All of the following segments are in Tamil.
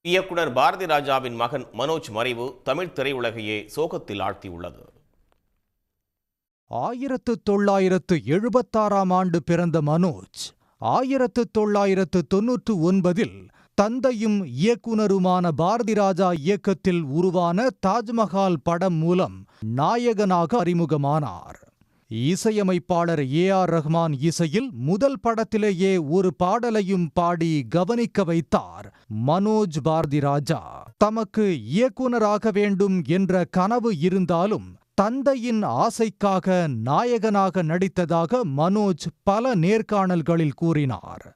இயக்குனர் பாரதி ராஜாவின் மகன் மனோஜ் மறைவு தமிழ் திரையுலகையே சோகத்தில் ஆழ்த்தியுள்ளது. 1976 ஆண்டு பிறந்த மனோஜ் 1999 தந்தையும் இயக்குனருமான பாரதி ராஜா இயக்கத்தில் உருவான தாஜ்மஹால் படம் மூலம் நாயகனாக அறிமுகமானார். இசையமைப்பாளர் AR ரஹ்மான் இசையில் முதல் படத்திலேயே ஒரு பாடலையும் பாடி கவனிக்க வைத்தார் மனோஜ். பாரதி ராஜா தமக்கு இயக்குனராக வேண்டும் என்ற கனவு இருந்தாலும் தந்தையின் ஆசைக்காக நாயகனாக நடித்ததாக மனோஜ் பல நேர்காணல்களில் கூறினார்.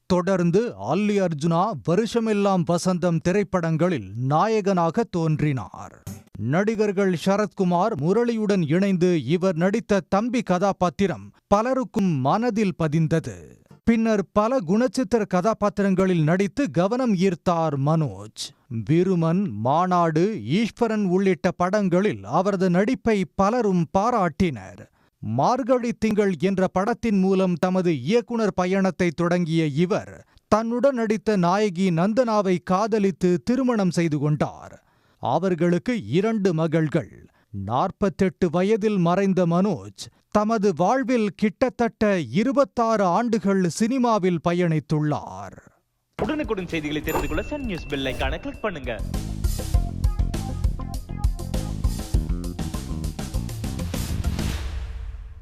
தொடர்ந்து அல்லி அர்ஜுனா, வருஷமெல்லாம் வசந்தம் திரைப்படங்களில் நாயகனாக தோன்றினார். நடிகர்கள் சரத்குமார், முரளியுடன் இணைந்து இவர் நடித்த தம்பி கதாபாத்திரம் பலருக்கும் மனதில் பதிந்தது. பின்னர் பல குணச்சித்திர கதாபாத்திரங்களில் நடித்து கவனம் ஈர்த்தார் மனோஜ். விருமன், மாநாடு, ஈஸ்வரன் உள்ளிட்ட படங்களில் அவரது நடிப்பை பலரும் பாராட்டினர். மார்கழி திங்கள் என்ற படத்தின் மூலம் தமது இயக்குனர் பயணத்தை தொடங்கிய இவர் தன்னுடன் நடித்த நாயகி நந்தனாவை காதலித்து திருமணம் செய்து கொண்டார். அவர்களுக்கு 2 மகள்கள். 48 வயதில் மறைந்த மனோஜ் தமது வாழ்வில் கிட்டத்தட்ட 26 ஆண்டுகள் சினிமாவில் பயணித்துள்ளார். உடனுக்குடன் செய்திகளை தெரிந்து கொள்ள சன் நியூஸ் பெல் ஐகானை கிளிக் பண்ணுங்க.